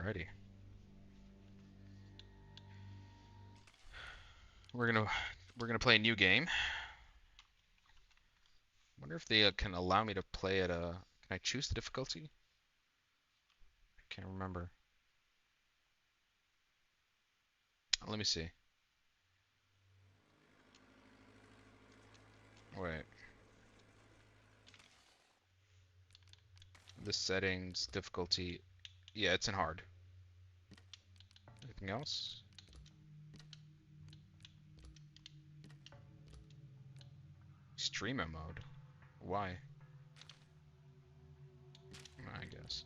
Alrighty. We're gonna we're gonna play a new game. Wonder if they can allow me to play at a. Can I choose the difficulty? I can't remember. Let me see. Wait. The settings, difficulty. Yeah, it's in hard. Anything else? Streamer mode. Why? I guess.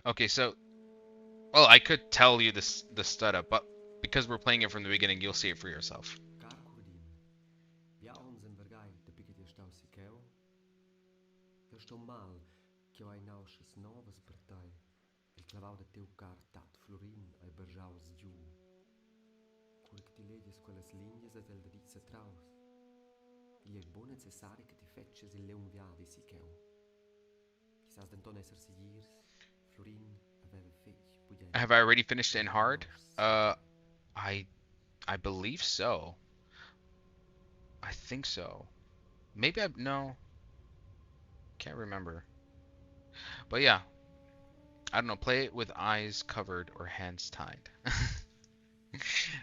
Okay, so well, I could tell you this the setup, but because we're playing it from the beginning, you'll see it for yourself. Have I already finished it in hard? Uh, I I believe so. I think so. Maybe I no, can't remember. But yeah, I don't know. Play it with eyes covered or hands tied.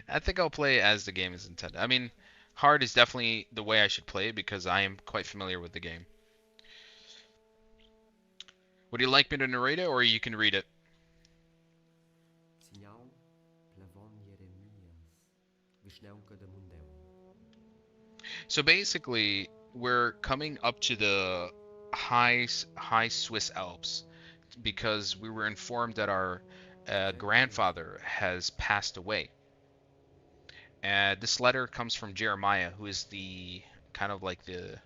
I think I'll play it as the game is intended. I mean, hard is definitely the way I should play it because I am quite familiar with the game. Would you like me to narrate it or you can read it? So basically, we're coming up to the high Swiss Alps because we were informed that our grandfather has passed away. And this letter comes from Jeremiah, who is the kind of like the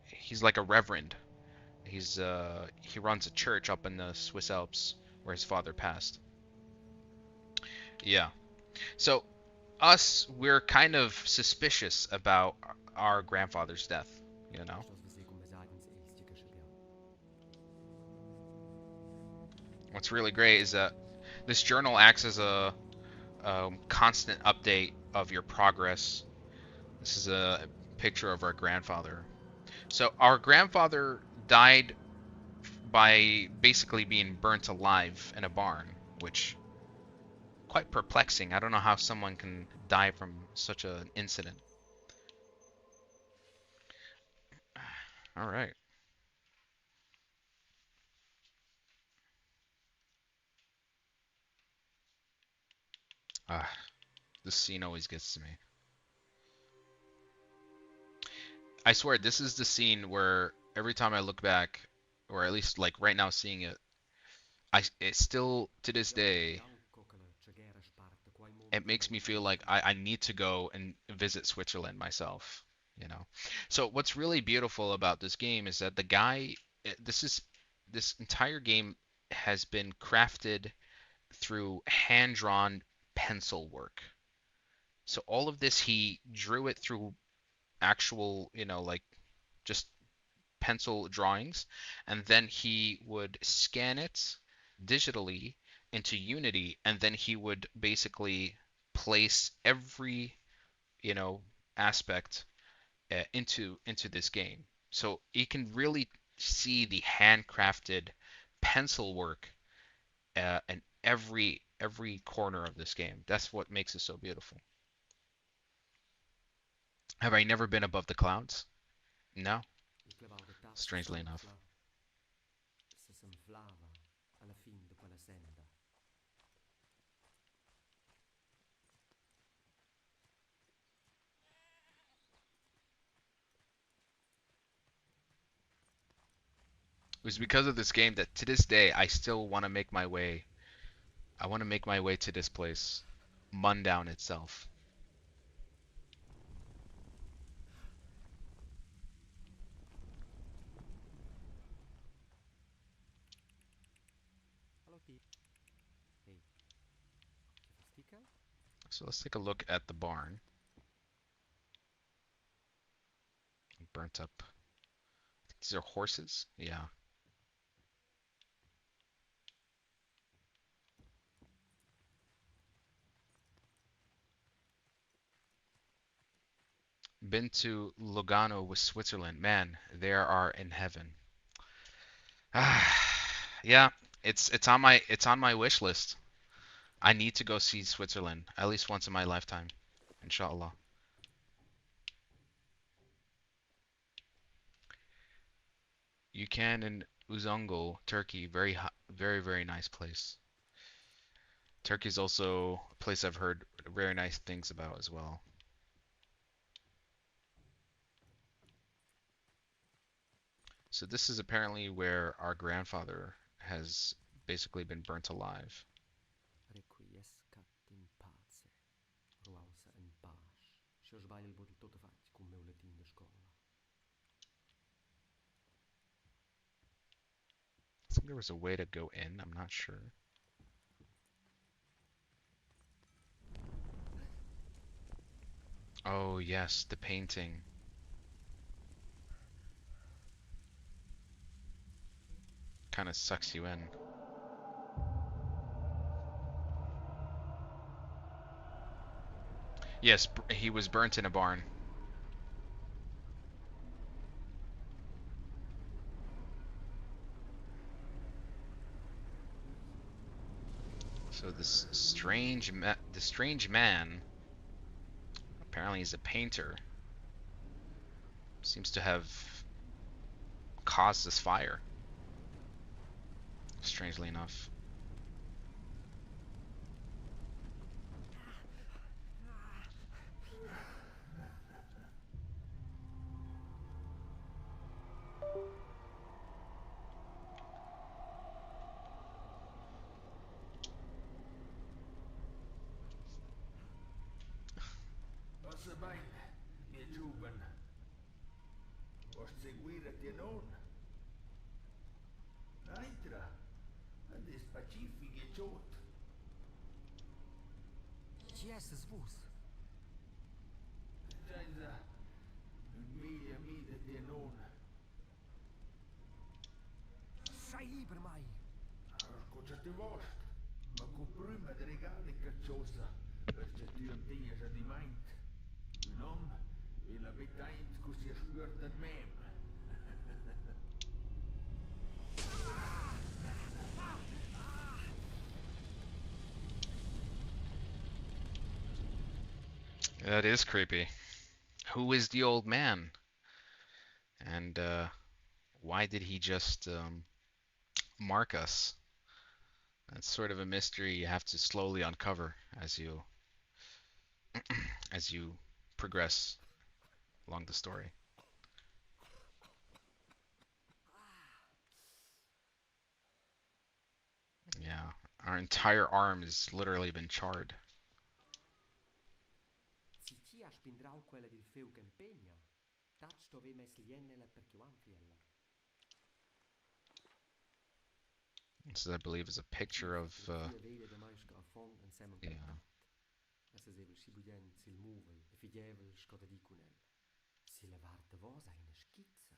he's like a reverend. He runs a church up in the Swiss Alps where his father passed. Yeah. So we're kind of suspicious about our grandfather's death, you know? What's really great is that this journal acts as a constant update of your progress. This is a picture of our grandfather. So our grandfather died by basically being burnt alive in a barn, which quite perplexing. I don't know how someone can die from such an incident. All right. Ah, this scene always gets to me. I swear, this is the scene where every time I look back, or at least like right now seeing it, it still to this day it makes me feel like I need to go and visit Switzerland myself, you know. So what's really beautiful about this game is that the guy, this entire game has been crafted through hand-drawn pencil work. So all of this he drew it through actual, like just pencil drawings, and then he would scan it digitally into Unity, and then he would basically place every you know aspect into this game. So you can really see the handcrafted pencil work in every corner of this game. That's what makes it so beautiful. Have I never been above the clouds? No, strangely enough. It was because of this game that to this day I still want to make my way. I want to make my way to this place, Mundaun itself. So let's take a look at the barn. Burnt up. These are horses? Yeah. Been to Lugano with Switzerland. Man, they are in heaven. Yeah, it's on my wish list. I need to go see Switzerland at least once in my lifetime, inshallah. You can in Uzungul, Turkey. Very, very nice place. Turkey's also a place I've heard very nice things about as well. So this is apparently where our grandfather has basically been burnt alive. Requiescat in pace, ruausa in pace. Și eu sbaglio il bot tot faig cum meu latin de scola. I think there was a way to go in, I'm not sure. Oh yes, the painting. Kind of sucks you in. Yes, he was burnt in a barn. So this strange man, apparently he's a painter, seems to have caused this fire, strangely enough. Passa bene, mia giovane. Vuoi seguire te non? Naitra, ande specifiche ciot. Ce este zvus? Già, mia mia te non. Sai liber mai. Cosa ti vuoi? Ma con prima di regali cacciosa, perché tu non tieni di mente. Un uomo e la betant così spurt ad me. That is creepy. Who is the old man? And why did he just mark us? That's sort of a mystery you have to slowly uncover as you progress along the story. Yeah, our entire arm has literally been charred. Si ci a spindrau quella del feu che impegna. Dat sto ve mes liennele per chiuan fiella. This, I believe, is a picture of Vede de maisca a fond en semen yeah, es es ebel si budien sil muvel e fidievel scoda di cunel. Si levar de vos a una schizza.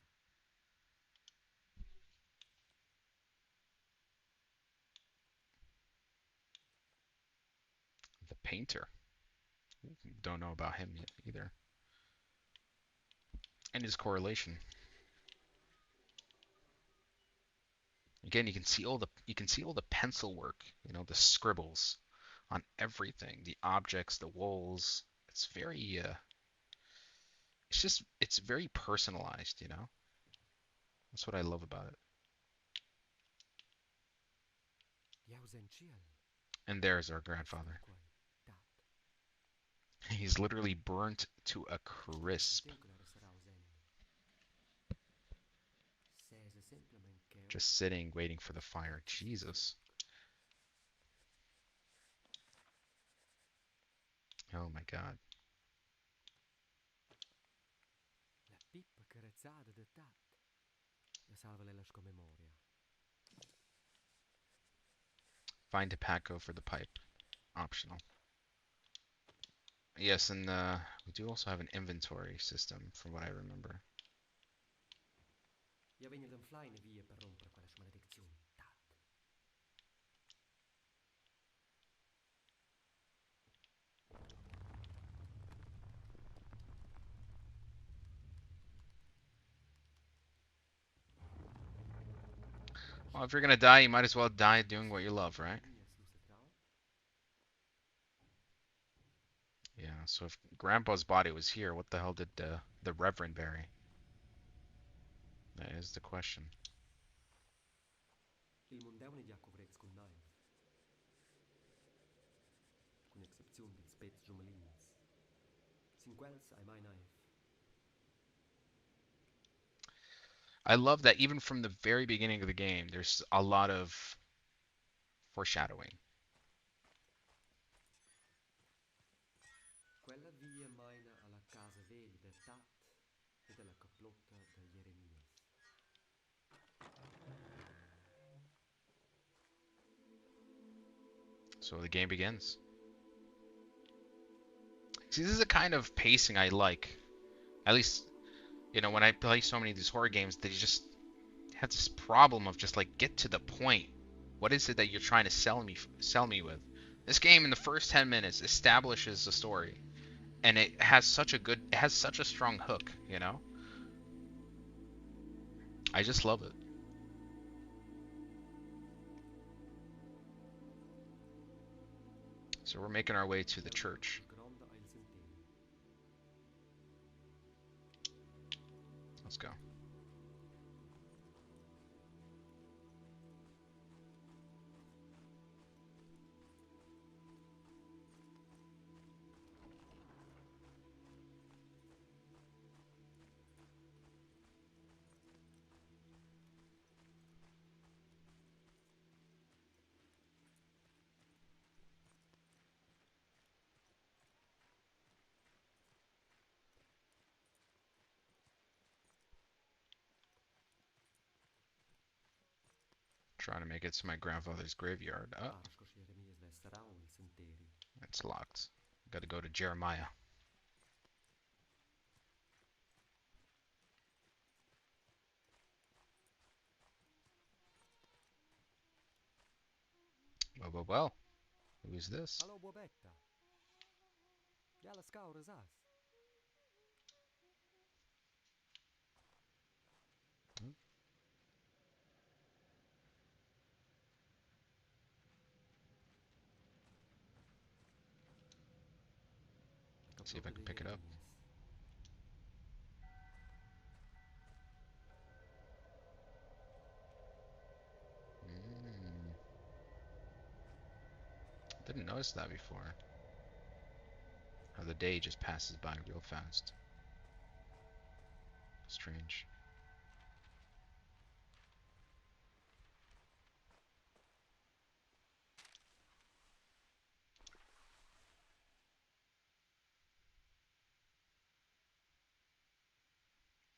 the painter. Don't know about him either. And his correlation. Again, you can see all the pencil work, the scribbles on everything, the objects, the walls. It's very personalized. That's what I love about it. Jaus en ciel. And there's our grandfather. Quai dat. He's literally burnt to a crisp, Singular saraus en. Sese simplement che just sitting, waiting for the fire. Jesus. Oh my God. la pippa carezzata de tat. La salvele la scomemoria. Find a Paco for the pipe. Optional. Yes, and we do also have an inventory system, from what I remember. Ja vegna d'en flyne via per rompere quella maledizione. Tat. Well, if you're gonna die, you might as well die doing what you love, right? Yeah. So if Grandpa's body was here, what the hell did the Reverend bury? That is the question. Il Mundaun di Accovrez con knife, con excepzione del spez jumelins. Sinquels ai my knife. I love that even from the very beginning of the game, there's a lot of foreshadowing. Quella via mina alla casa veglia de Tat e della caplotta de Jeremias. So the game begins. See, this is the kind of pacing I like. At least, when I play so many of these horror games, they just have this problem of just like get to the point. What is it that you're trying to sell me with? This game in the first 10 minutes establishes the story, and it has such a strong hook, I just love it. So we're making our way to the church. Gronda il sentiero. Let's go. Trying to make it to my grandfather's graveyard. Oh, Arscos Jeremias vesterau il sentieri. it's locked. Got to go to Jeremiah. Well. Who is this? Allo bobetta. Jalla scauras as. See if I Caplotta can de pick it up. Jeremias. Mm, didn't notice that before. How the day just passes by real fast. Strange.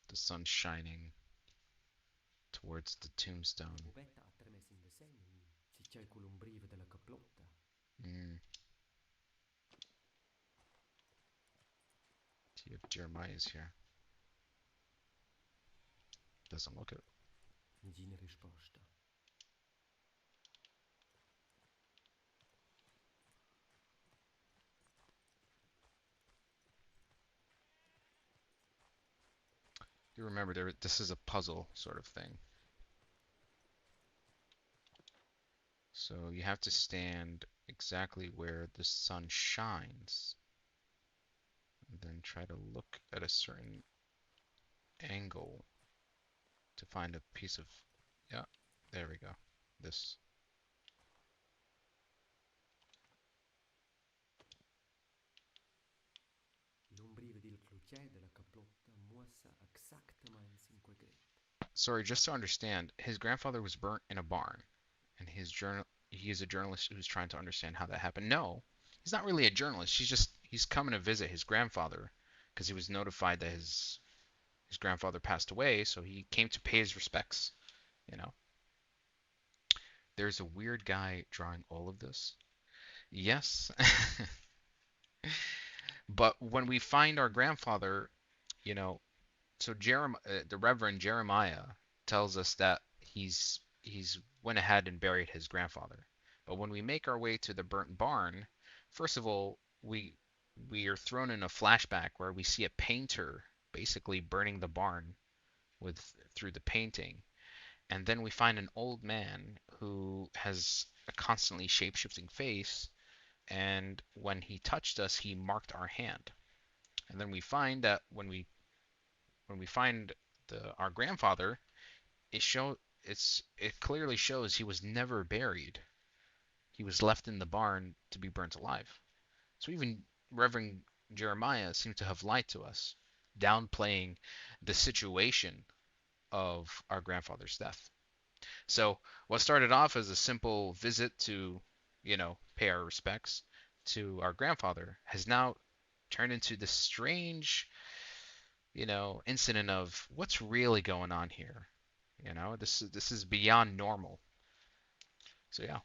The sun's shining towards the tombstone. Bobetta ha tremes in de segni. Si c'è columbrive della caplotta. Mm. See if Jeremiah is here. Doesn't look it. Nigina risposta. You remember this is a puzzle sort of thing. So you have to stand exactly where the sun shines, and then try to look at a certain angle to find a piece of, yeah, there we go. This. L'ombrive del clucè della caplotta muossa exactaments in quel grep. Sorry, just to understand, his grandfather was burnt in a barn, and he is a journalist who's trying to understand how that happened. No, he's not really a journalist. He's coming to visit his grandfather because he was notified that his grandfather passed away, so he came to pay his respects, you know. There's a weird guy drawing all of this. Yes. But when we find our grandfather, you know, so the Reverend Jeremiah tells us that he's went ahead and buried his grandfather. But when we make our way to the burnt barn, first of all, we are thrown in a flashback where we see a painter basically burning the barn with through the painting. And then we find an old man who has a constantly shape-shifting face, and when he touched us, he marked our hand. And then we find that when we find our grandfather, it clearly shows he was never buried. He was left in the barn to be burnt alive. So even Reverend Jeremiah seemed to have lied to us, downplaying the situation of our grandfather's death. So what started off as a simple visit to, pay our respects to our grandfather has now turned into this strange, incident of what's really going on here. This is beyond normal. So yeah.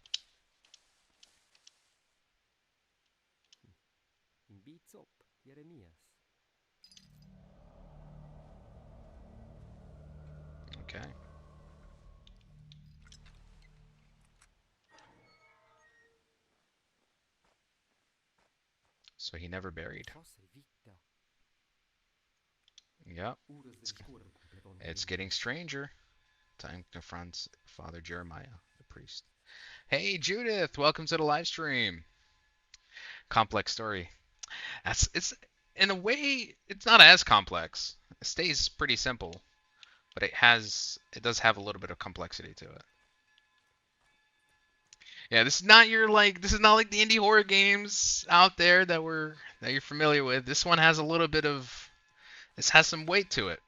In beats up, Jeremias. Okay. So he never buried. Fosse vita. Yep. Uras de It's, discorre con plevon it's getting Jeremias. stranger. Time confronts Father Jeremiah, the priest. Hey Judith, welcome to the live stream. Complex story. It's in a way it's not as complex. It stays pretty simple, but it does have a little bit of complexity to it. Yeah, this is not like the indie horror games out there that you're familiar with. This one has a little bit of this has some weight to it.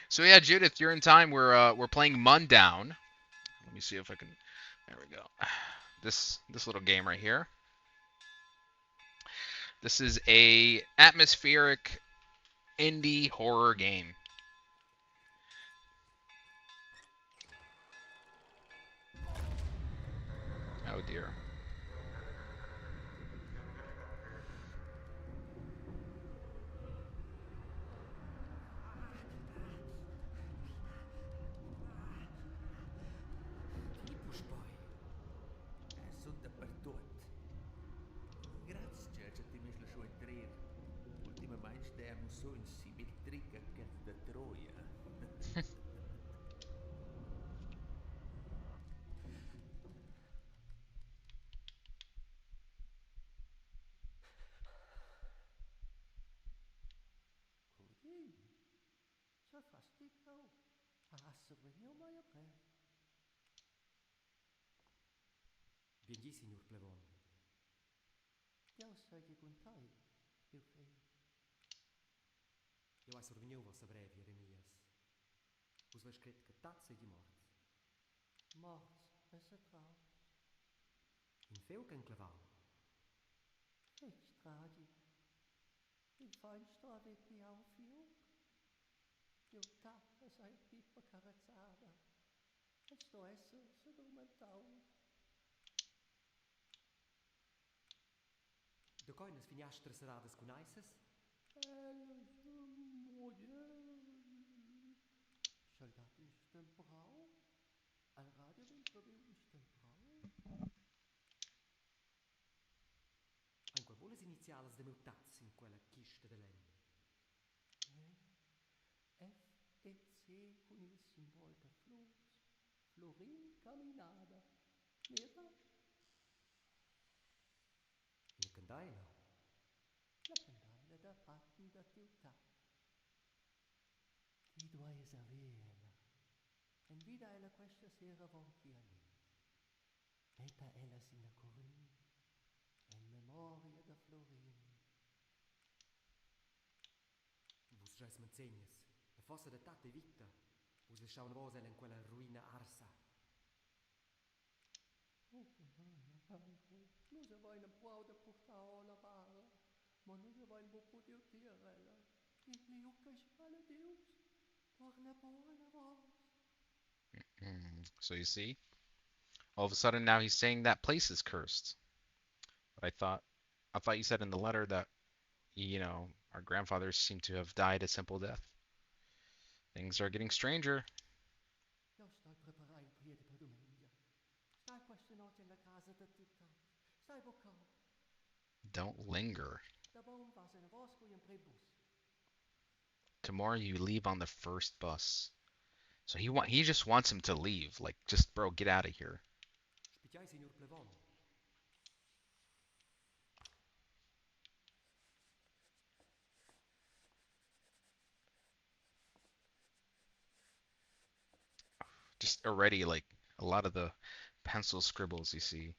So yeah, Judith, you're in time. We're playing Mundaun. Let me see if I can. There we go. This little game right here. This is a atmospheric indie horror game. Oh dear. Tipus boy. Sunt dappertut. Grazie che ti metti lasciò entrare. Ultimamente stiamo so in simmetrica che da Troia. Così. C'è fastidio. Assurvenio mai a pre. Vieni, signor plevon. Io sai che contai. Io che. Io hai sorvegnou vossa breve, Jeremias. Us vai scret que tatse de morts. Morts, essa trau. In feu que enclavau. Extradig. In feinstrade que au fiu. Eu tappa sai pipa carazzada. E sto essa se domentau. De coinas finiastras seradas con aices? Soldaten temporal? Al radio introduce temporal? Anque voles inizialas de meu tats in quella chista de len. FEC con il simbolo de flores. Florin caminada. Mira? In candaila. La candaila da patten da ciutat. Chi duai averla. En vida ella questa sera volti a lì. Eta ella sina corni. En memoria da Florin. Vos già smanzegnas. La fossa da tata e vita. Vos lasciaun vos ella in quella ruina arsa. Non se vai in puau da portao la bara. Ma non se vai in buco di tirella. E le ucas alle Deus. Torna buona vos. So you see, all of a sudden now he's saying that place is cursed. But I thought you said in the letter that our grandfathers seem to have died a simple death. Things are getting stranger. Io stai preparando i piedi per domenica. Stai questa notte in la casa da tutta. Stai boccò. Don't linger. Da buon vas in vosco in prebus. Tomorrow you leave on the first bus. So he just wants him to leave. Like, just bro, get out of here. Just already like a lot of the pencil scribbles you see.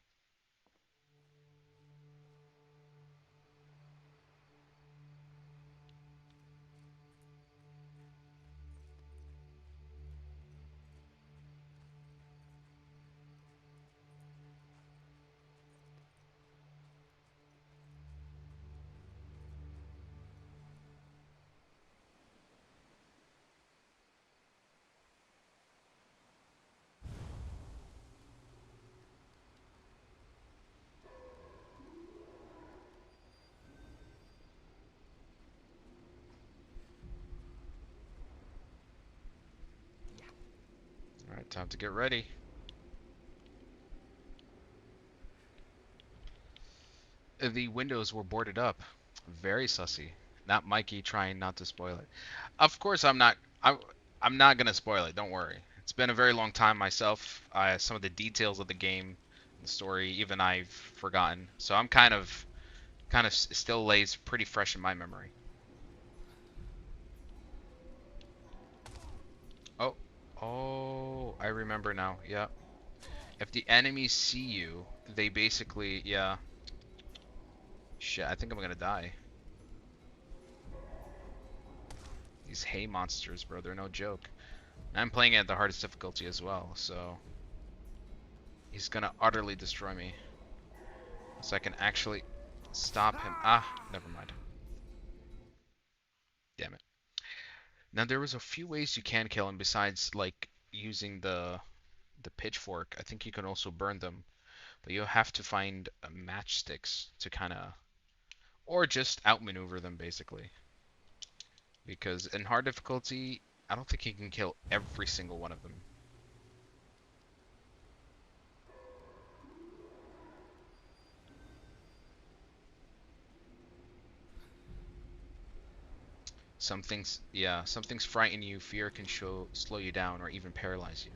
All right, time to get ready. The windows were boarded up. Very sussy. Not Mikey trying not to spoil it. Of course, I'm not. I'm not gonna spoil it. Don't worry. It's been a very long time myself. Some of the details of the game, the story, even I've forgotten. So I'm kind of still lays pretty fresh in my memory. Oh, oh, I remember now. Yeah. If the enemies see you, they basically, yeah. Shit, I think I'm gonna die. These hay monsters, bro, they're no joke. And I'm playing at the hardest difficulty as well, so he's gonna utterly destroy me. So I can actually stop him. Ah, never mind. Damn it. Now there was a few ways you can kill him besides like using the pitchfork. I think you can also burn them, but you'll have to find matchsticks to kind of, or just outmaneuver them basically. Because in hard difficulty, I don't think you can kill every single one of them. Some things, yeah, some things frighten you. Fear can slow you down or even paralyze you.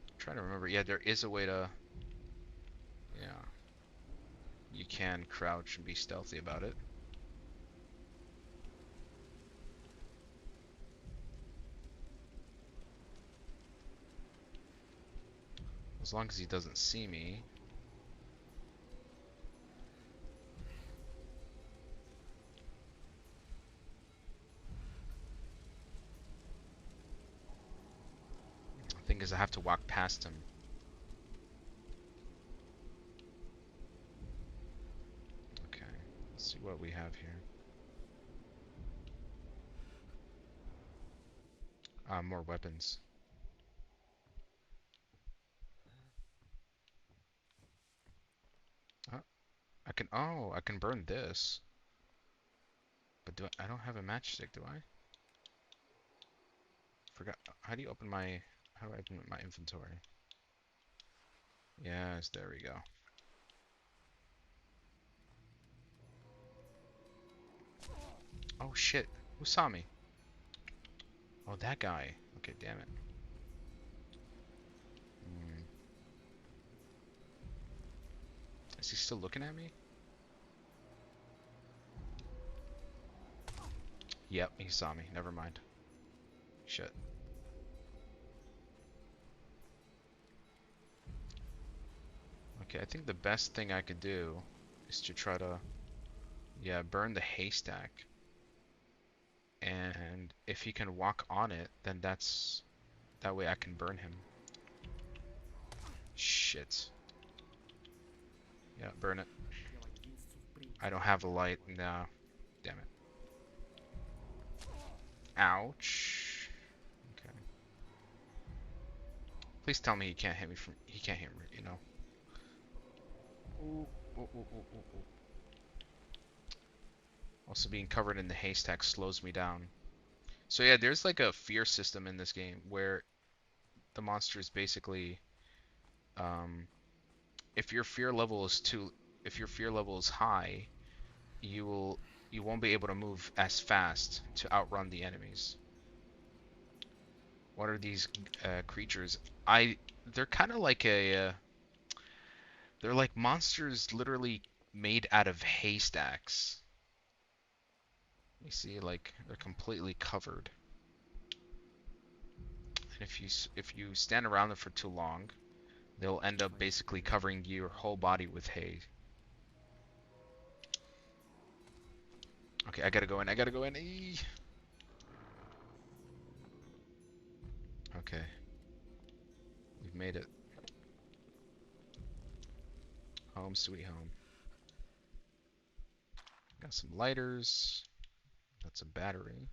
I'm trying to remember. Yeah, there is a way to, yeah, you can crouch and be stealthy about it. As long as he doesn't see me. The thing is, I have to walk past him. Okay, let's see what we have here. More weapons. I can burn this. But I don't have a matchstick, do I? Forgot. How do you open my, how do I open my inventory? Yes, there we go. Oh shit, who saw me? Oh, that guy. Okay, damn it. Hmm. Is he still looking at me? Yep, he saw me. Never mind. Shit. Okay, I think the best thing I could do is to try to, yeah, burn the haystack. And if he can walk on it, then that way I can burn him. Shit. Yeah, burn it. I don't have a light. No. Damn it. Ouch. Okay. Please tell me he can't hit me from. He can't hit me, you know. Ooh, ooh, ooh, ooh, ooh, ooh. Also, being covered in the haystack slows me down. So yeah, there's like a fear system in this game where the monsters basically, um, if your fear level is if your fear level is high, you won't be able to move as fast to outrun the enemies. What are these creatures? They're kind of like they're like monsters literally made out of haystacks. You see, like they're completely covered. And if you stand around them for too long, they'll end up basically covering your whole body with hay. Okay, I gotta go in. I gotta go in. Eee. Okay, we've made it. Home sweet home. Got some lighters. Got some battery.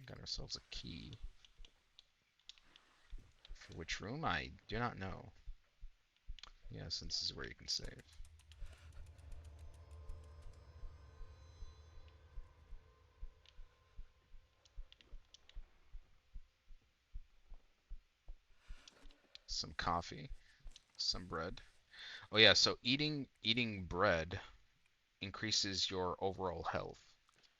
Got ourselves a key. For which room? I do not know. Yes, this is where you can save. Some coffee. Some bread. Oh yeah, so eating bread increases your overall health.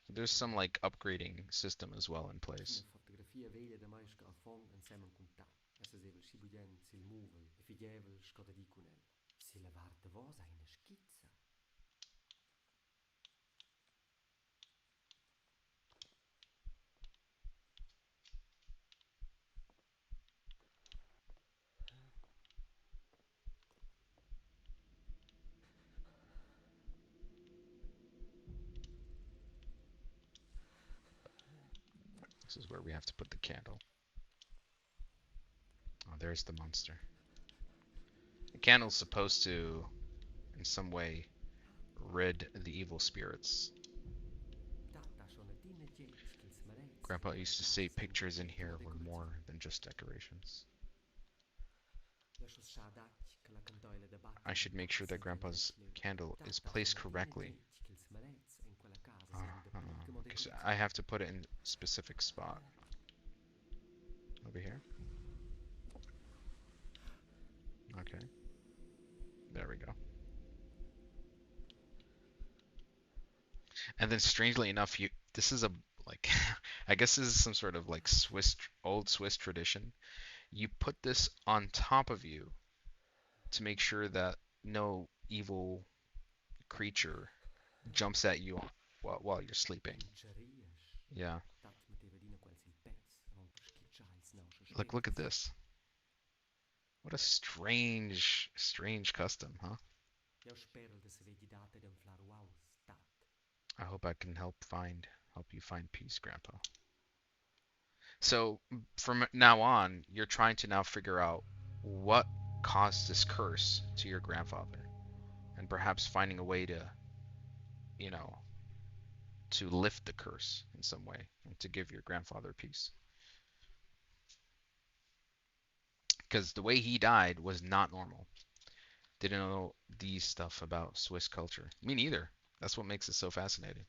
There's some like upgrading system as well in place. Fotografia veglia da mai sco a fond insieme a contat. Essa sevel si budien sil muvel e fighevel sco da di con el. Si levar de vos a una schizza. This is where we have to put the candle. Oh, there's the monster. The candle's supposed to, in some way, rid the evil spirits. Tata sono dine gets kils marez. Grandpa used to say pictures in here were more than just decorations. I should make sure that Grandpa's candle is placed correctly. Because I have to put it in a specific spot. Over here. Okay. There we go. And then strangely enough, this is a like I guess this is some sort of like old Swiss tradition. You put this on top of you to make sure that no evil creature jumps at you while you're sleeping. Yeah. Look at this. What a strange custom, huh? I hope I can help you find peace, Grandpa. So from now on, you're trying to now figure out what caused this curse to your grandfather, and perhaps finding a way to, you know, to lift the curse in some way and to give your grandfather peace. Because the way he died was not normal. Didn't know these stuff about Swiss culture. Me neither. That's what makes it so fascinating.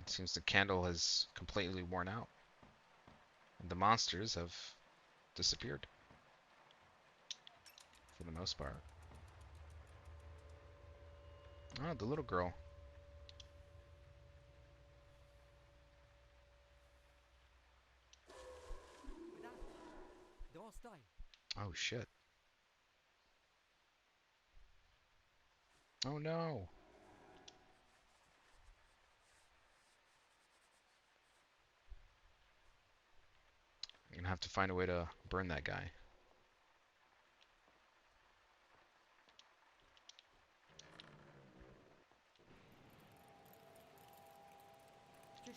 It seems the candle has completely worn out. And the monsters have disappeared. For the most part. Oh, the little girl. Oh shit. Oh no. I'm gonna have to find a way to burn that guy.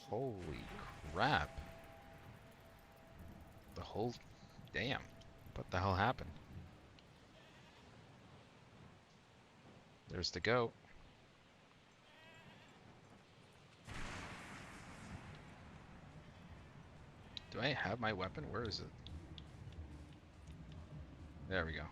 Holy crap. The whole... Damn. What the hell happened? There's the goat. Do I have my weapon? Where is it? There we go.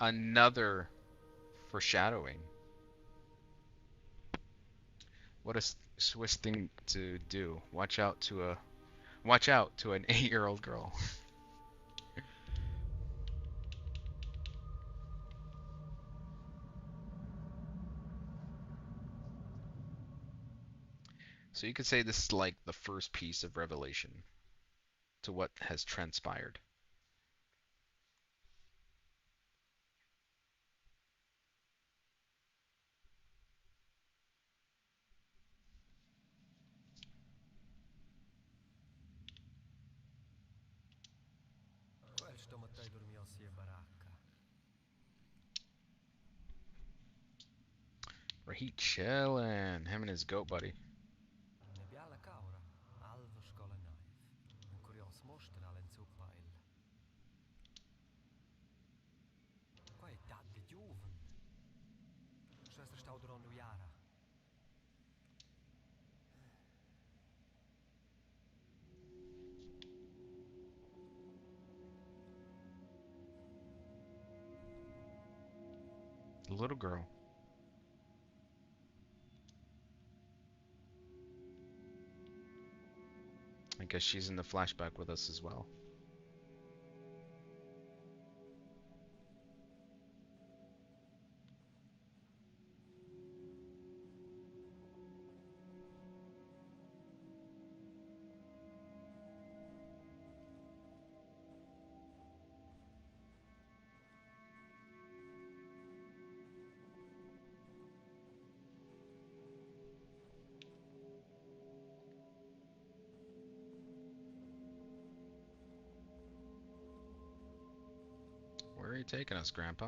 Another foreshadowing. What a Swiss thing to do. Watch out to an 8-year-old girl. So you could say this is like the first piece of revelation to what has transpired. Quel stomatai dormiossi e baracca. Where he chillin', him and his goat buddy. Ne biala caura, alva scola naiv. Un curios moster al en suppail. Qua è tatti giuven. Schwester stauderon du jara. The little girl. I guess she's in the flashback with us as well. Where are you taking us, Grandpa?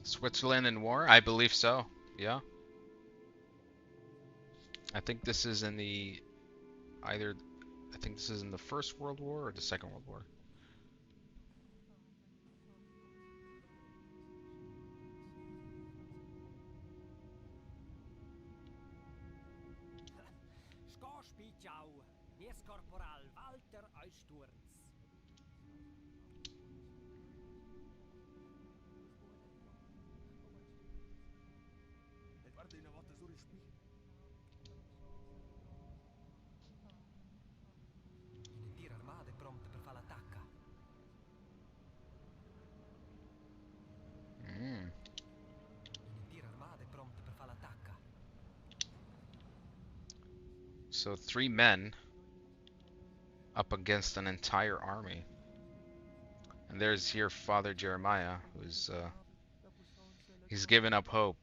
Switzerland in war? I believe so. Yeah. I think this is in the either I think this is in the First World War or the Second World War. Scorspichau, Nies Corporal Walter Eusturz. Het wordt in wat zo rispi. In een tir armate pronte per fare l'attacca. Mm. In een tir armate pronte per fare l'attacca. So 3 men up against an entire army. And there's here Father Jeremiah, who's he's given up hope.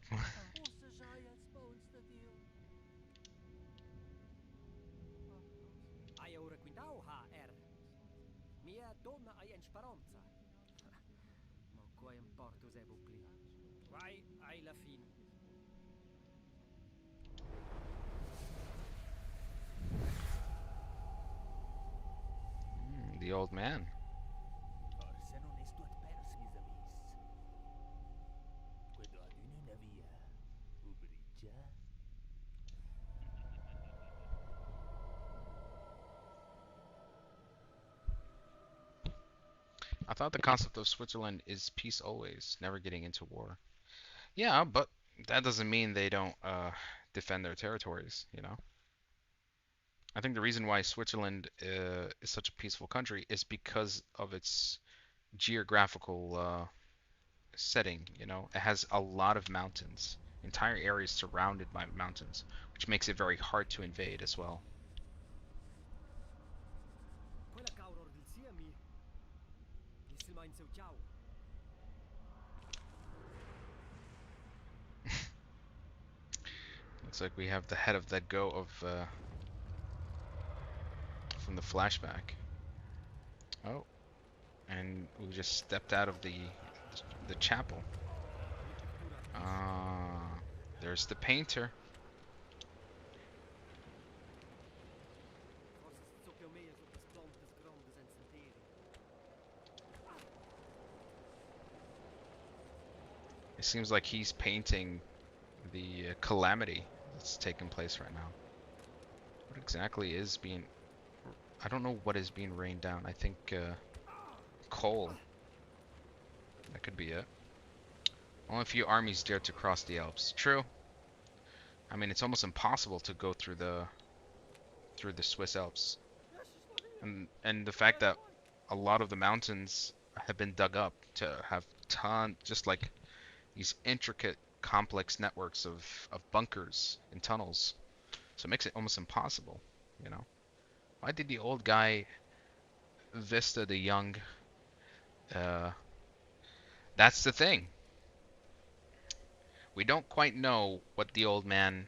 Ai ora quindau ha Mia donna ai en speranza. Ma qua in porto se bucli. Quai ai la fin. The old man. Forse non è stuat pers vis amis. Quello ad una via. Ubrigia. I thought the concept of Switzerland is peace always, never getting into war. Yeah, but that doesn't mean they don't defend their territories, you know? I think the reason why Switzerland is such a peaceful country is because of its geographical setting, you know? It has a lot of mountains, entire areas surrounded by mountains, which makes it very hard to invade as well. Quella cauror del sia mi. Disse mein seu ciao. Looks like we have the head of that goat of from the flashback. Oh, and we just stepped out of the chapel. Ah, there's the painter. Forse so che o mea sotto It seems like he's painting the calamity that's taking place right now. What exactly is being... I don't know what is being rained down. I think coal. That could be it. Only a few armies dared to cross the Alps. True. I mean, it's almost impossible to go through the Swiss Alps. And the fact that a lot of the mountains have been dug up to have just like these intricate, complex networks of bunkers and tunnels. So it makes it almost impossible, you know? Why did the old guy vista the young? Uh, that's the thing. We don't quite know what the old man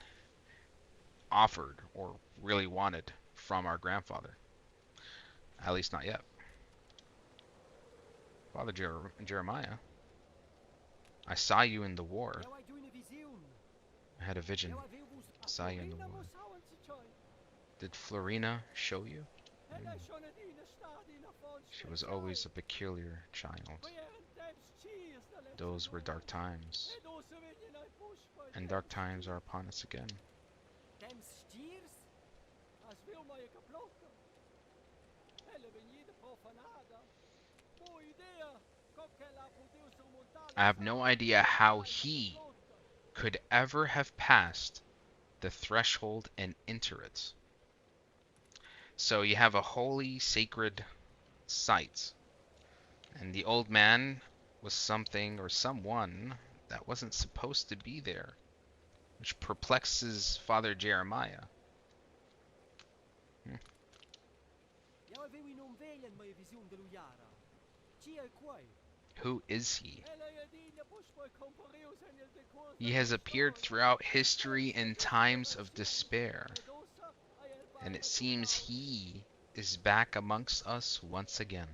offered or really wanted from our grandfather. At least not yet. Father Jeremiah, I saw you in the war. I had a vision. I saw you in the war. Did Florina show you? She was always a peculiar child. Those were dark times. And dark times are upon us again. I have no idea how he could ever have passed the threshold and enter it. So you have a holy, sacred site, and the old man was something or someone that wasn't supposed to be there, which perplexes Father Jeremiah. Who is he? He has appeared throughout history in times of despair, and it seems he is back amongst us once again.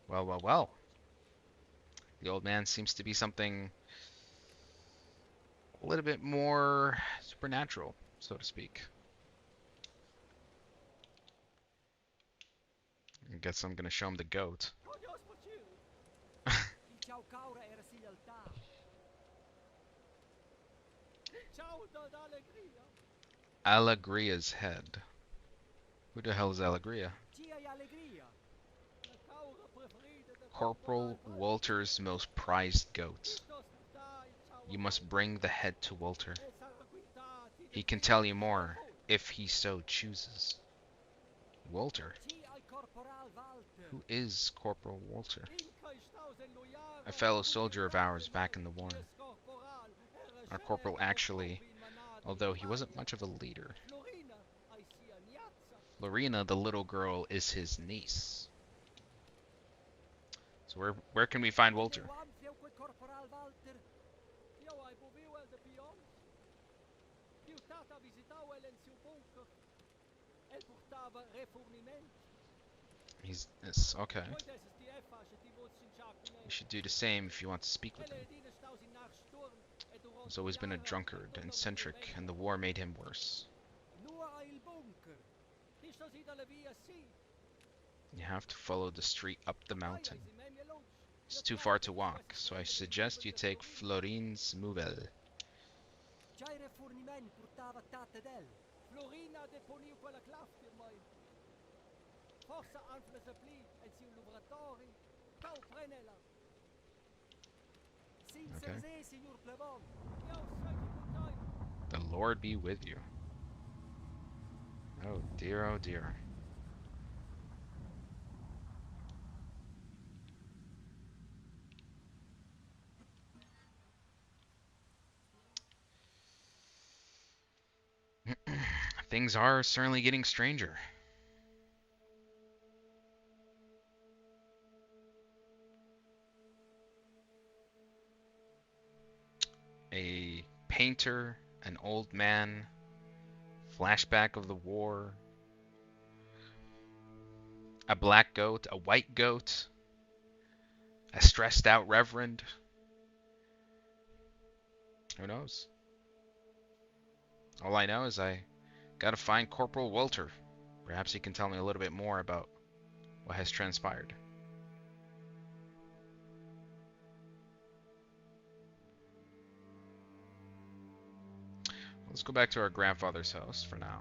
Well, well, well. The old man seems to be something a little bit more supernatural, so to speak. I guess I'm gonna show him the goat. Allegria's head. Who the hell is Allegria? Corporal Walter's most prized goat. You must bring the head to Walter. He can tell you more, if he so chooses. Walter? Who is Corporal Walter? A fellow soldier of ours back in the war. Our corporal actually, although he wasn't much of a leader. Florina, the little girl, is his niece. So where can we find Walter? It's okay. You should do the same if you want to speak with him. He's always been a drunkard and eccentric, and the war made him worse. You have to follow the street up the mountain. It's too far to walk, so I suggest you take Florine's Mouvel. Okay. The Lord be with you. Oh dear, oh dear. Things are certainly getting stranger. A painter, an old man, flashback of the war, a black goat, a white goat, a stressed out reverend. Who knows? All I know is I gotta find Corporal Walter. Perhaps he can tell me a little bit more about what has transpired. Let's go back to our grandfather's house for now.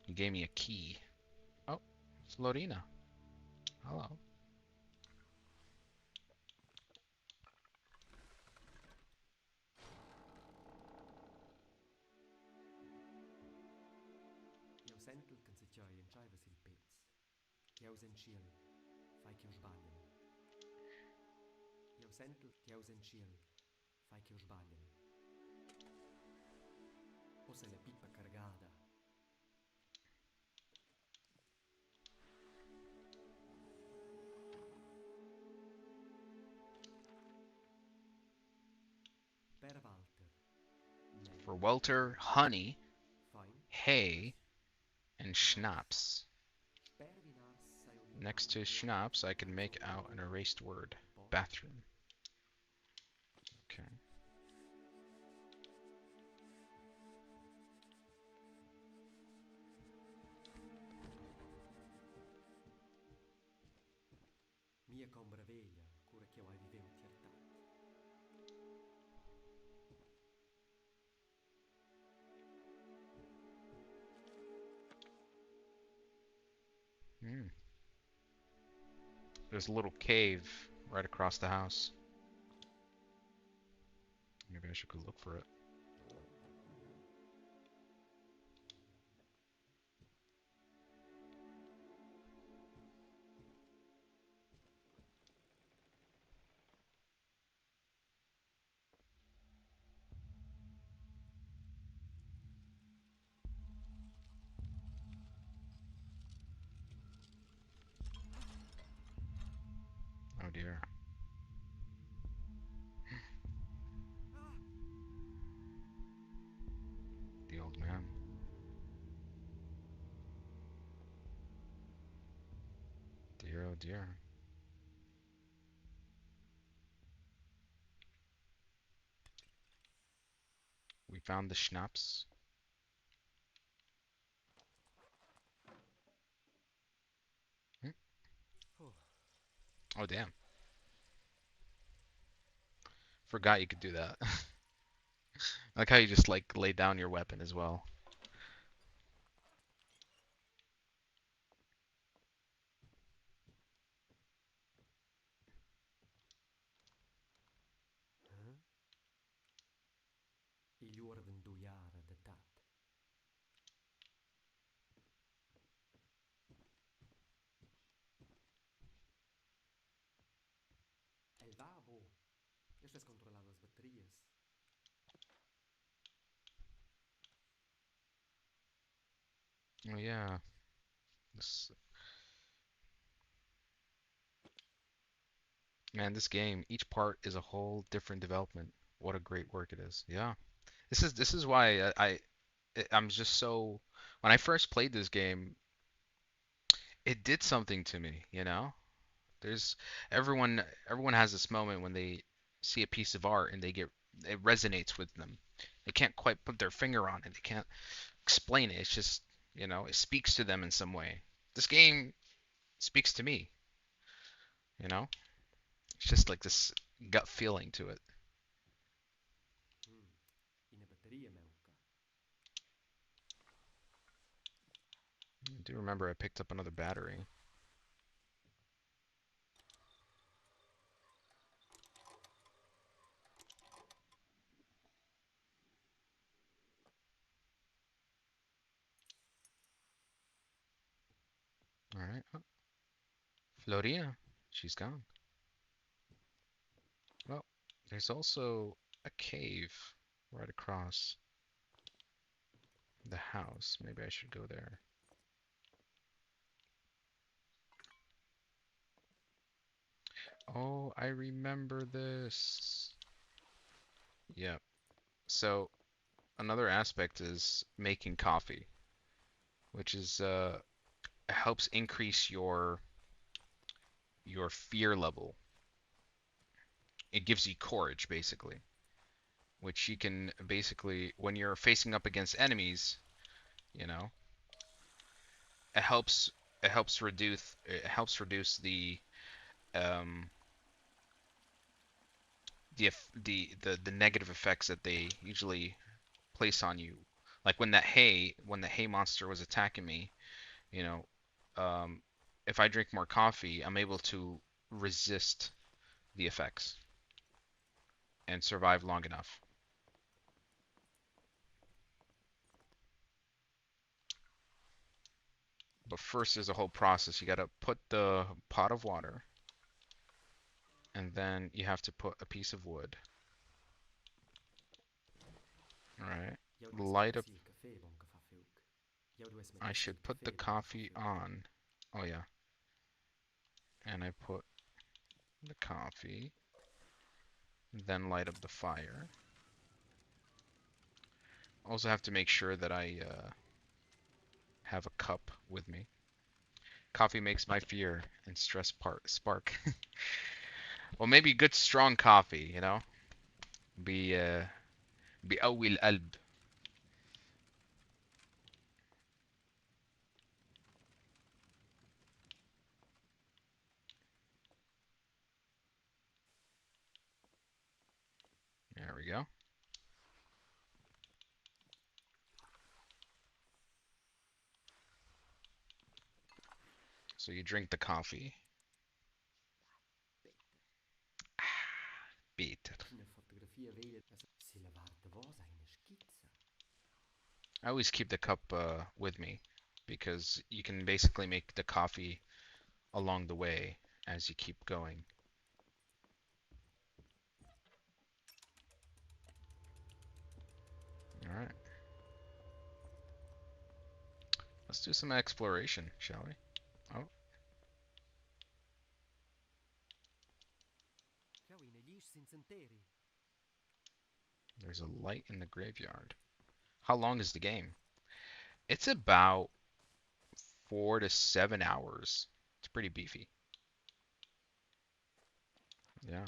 He gave me a key. Oh, it's Lorena. Hello. Jeu sentel can se tgei entscheiva sil pez. Tieus en schiel, fai che sbaglian. Jeu sentel tieus en schiel, fai che sbaglian. O se la pipa cargada. Per Walter. For Walter, honey, Fein. hay, and schnapps. Spervinas sai Next to schnapps, I can make out an erased word. Bathroom. Okay. Mia combra veglia, cura che hai viveu tiertat. Hmm. There's a little cave right across the house. Maybe I should go look for it. Oh dear. The old man. Dear, oh dear. We found the schnapps. Hmm? Oh, Oh damn. Forgot you could do that. I like how you just like lay down your weapon as well. huh? Il jordan duiara de tat. El vabo. Estas controlar las baterias. Oh yeah. This Man, this game, each part is a whole different development. What a great work it is. Yeah. This is why I'm just so when I first played this game, it did something to me, you know? There's everyone has this moment when they see a piece of art and it resonates with them. They can't quite put their finger on it. They can't explain it. It's just, it speaks to them in some way. This game speaks to me, you know? It's just like this gut feeling to it. Hmm. Ina batteria meuca. I do remember I picked up another battery. All right. Oh, Floria, she's gone. Well, there's also a cave right across the house. Maybe I should go there. Oh, I remember this. Yeah. So another aspect is making coffee, which is helps increase your fear level. It gives you courage, basically, which you can basically when you're facing up against enemies, you know, it helps it helps reduce the um the negative effects that they usually place on you. Like when the hay monster was attacking me, you know, if I drink more coffee, I'm able to resist the effects and survive long enough. But first, there's a whole process. You gotta put the pot of water, and then you have to put a piece of wood. All right. Light up. I should put the coffee on. Oh yeah. And I put the coffee, then light up the fire. Also have to make sure that I have a cup with me. Coffee makes my fear and stress spark. Well, maybe good strong coffee, you know? Be بيقوي القلب. There we go. So you drink the coffee. Bitter. I always keep the cup with me because you can basically make the coffee along the way as you keep going. All right. Let's do some exploration, shall we? Oh, there's a light in the graveyard. How long is the game? It's about 4 to 7 hours. It's pretty beefy. Yeah.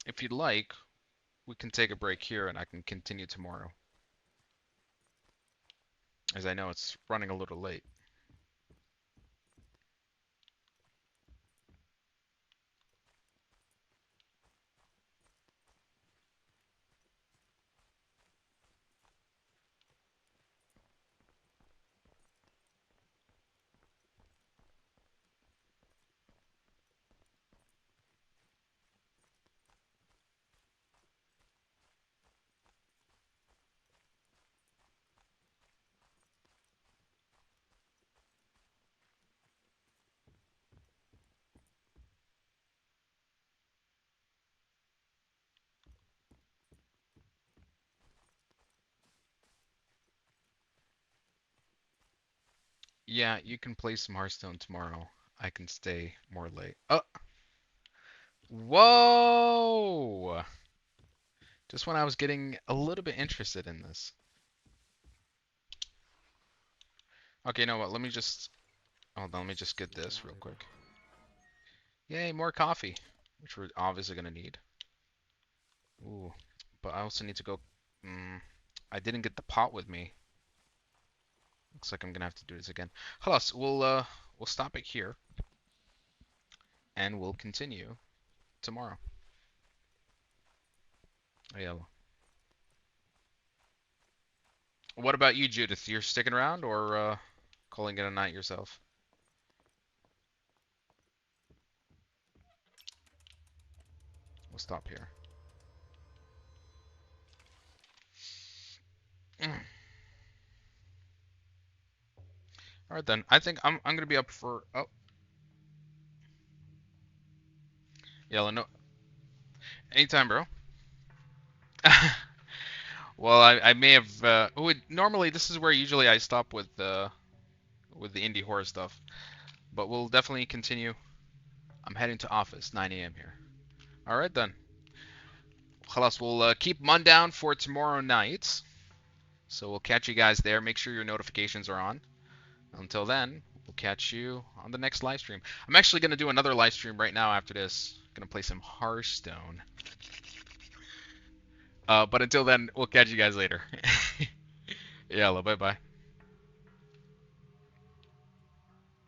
If you'd like, we can take a break here and I can continue tomorrow, as I know it's running a little late. Yeah, you can play some Hearthstone tomorrow. I can stay more late. Oh, whoa! Just when I was getting a little bit interested in this. Okay, you know what? Let me just hold on. Let me just get this real quick. Yay, more coffee, which we're obviously gonna need. Ooh, but I also need to go. I didn't get the pot with me. Looks like I'm gonna have to do this again. Halas, we'll stop it here, and we'll continue tomorrow. Yeah. What about you, Judith? You're sticking around or calling it a night yourself? We'll stop here. All right then. I think I'm gonna be up for. Oh, yellow. No, anytime, bro. Well, I may have. Normally this is where usually I stop with the indie horror stuff, but we'll definitely continue. I'm heading to office 9 a.m. here. All right then. Khalas, we'll keep Mundaun for tomorrow night. So we'll catch you guys there. Make sure your notifications are on. Until then, we'll catch you on the next live stream. I'm actually going to do another live stream right now after this. Going to play some Hearthstone. But until then, we'll catch you guys later. Yalla, bye-bye.